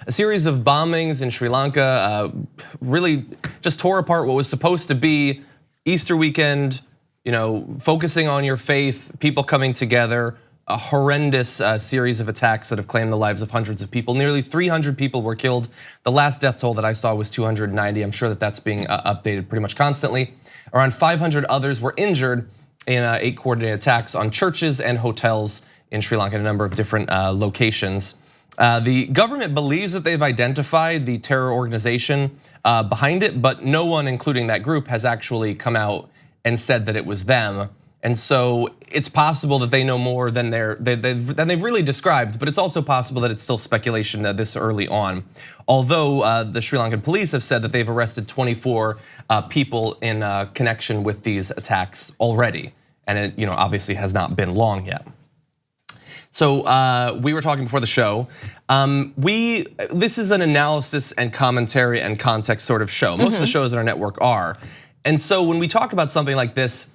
A series of bombings in Sri Lanka really just tore apart what was supposed to be Easter weekend, focusing on your faith, people coming together, a horrendous series of attacks that have claimed the lives of hundreds of people. Nearly 300 people were killed. The last death toll that I saw was 290. I'm sure that that's being updated pretty much constantly. Around 500 others were injured in 8 coordinated attacks on churches and hotels in Sri Lanka in a number of different locations. The government believes that they've identified the terror organization behind it, but no one, including that group, has actually come out and said that it was them. And so it's possible that they know more than they've really described, but it's also possible that it's still speculation this early on. Although the Sri Lankan police have said that they've arrested 24 people in connection with these attacks already, and it obviously has not been long yet. So we were talking before the show. This is an analysis and commentary and context sort of show. Most of the shows on our network are. And so when we talk about something like this,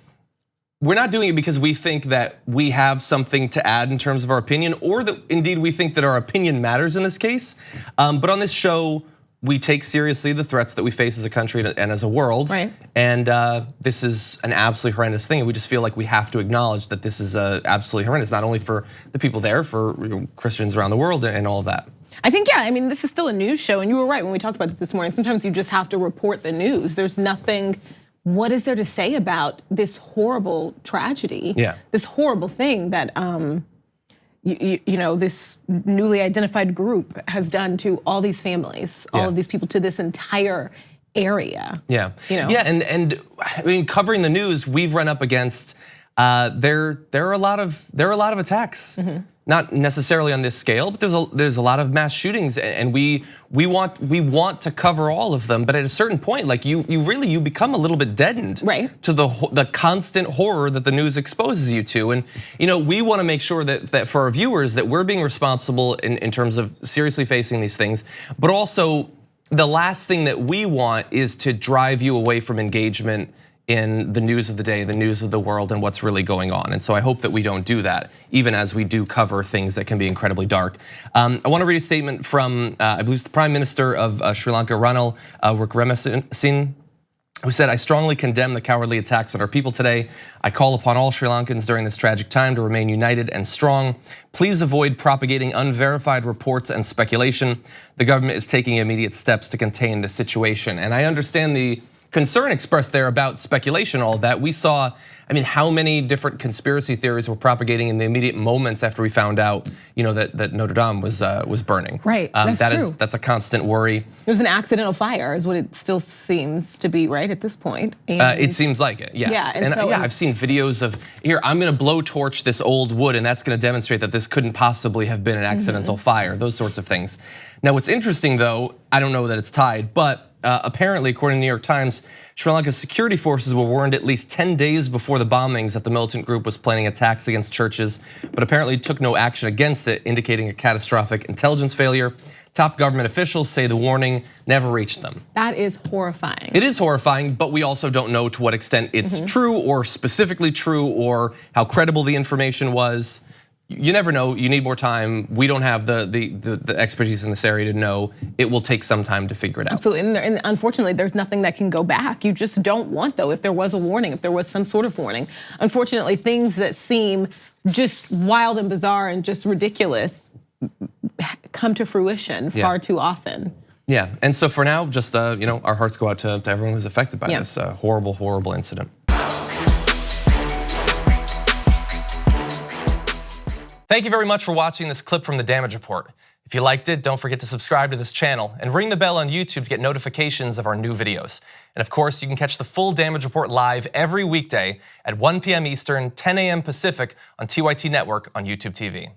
we're not doing it because we think that we have something to add in terms of our opinion, or that indeed we think that our opinion matters in this case. But on this show, we take seriously the threats that we face as a country and as a world. Right. And this is an absolutely horrendous thing. And we just feel like we have to acknowledge that this is absolutely horrendous, not only for the people there, for Christians around the world and all of that. I think, yeah, I mean, this is still a news show, and you were right when we talked about it this morning. Sometimes you just have to report the news. There's nothing, what is there to say about this horrible tragedy? Yeah. This horrible thing that this newly identified group has done to all these families, all of these people, to this entire area. Yeah, yeah, and I mean, covering the news, we've run up against there are a lot of attacks. Not necessarily on this scale, but there's a lot of mass shootings, and we want to cover all of them. But at a certain point, like you become a little bit deadened to the constant horror that the news exposes you to. And we want to make sure that for our viewers that we're being responsible in terms of seriously facing these things, but also the last thing that we want is to drive you away from engagement in the news of the day, the news of the world, and what's really going on. And so I hope that we don't do that, even as we do cover things that can be incredibly dark. I want to read a statement from, I believe it's the Prime Minister of Sri Lanka, Ranil Wickremesinghe, who said, "I strongly condemn the cowardly attacks on our people today. I call upon all Sri Lankans during this tragic time to remain united and strong. Please avoid propagating unverified reports and speculation. The government is taking immediate steps to contain the situation." And I understand the concern expressed there about speculation, all of that. We saw, I mean, how many different conspiracy theories were propagating in the immediate moments after we found out, that Notre Dame was burning. Right, that's true. That's a constant worry. It was an accidental fire, is what it still seems to be, right, at this point. It seems like it, yes. Yeah, and I've seen videos of, here, I'm gonna blowtorch this old wood, and that's gonna demonstrate that this couldn't possibly have been an accidental fire, those sorts of things. Now, what's interesting though, I don't know that it's tied, but apparently, according to the New York Times, Sri Lanka's security forces were warned at least 10 days before the bombings that the militant group was planning attacks against churches, but apparently took no action against it, indicating a catastrophic intelligence failure. Top government officials say the warning never reached them. That is horrifying. It is horrifying, but we also don't know to what extent it's true or specifically true or how credible the information was. You never know, you need more time. We don't have the expertise in this area to know. It will take some time to figure it out. Absolutely, and unfortunately, there's nothing that can go back. You just don't want, though, if there was a warning, if there was some sort of warning. Unfortunately, things that seem just wild and bizarre and just ridiculous come to fruition far too often. Yeah, and so for now, just our hearts go out to everyone who's affected by this horrible, horrible incident. Thank you very much for watching this clip from the Damage Report. If you liked it, don't forget to subscribe to this channel and ring the bell on YouTube to get notifications of our new videos. And of course, you can catch the full Damage Report live every weekday at 1 p.m. Eastern, 10 a.m. Pacific on TYT Network on YouTube TV.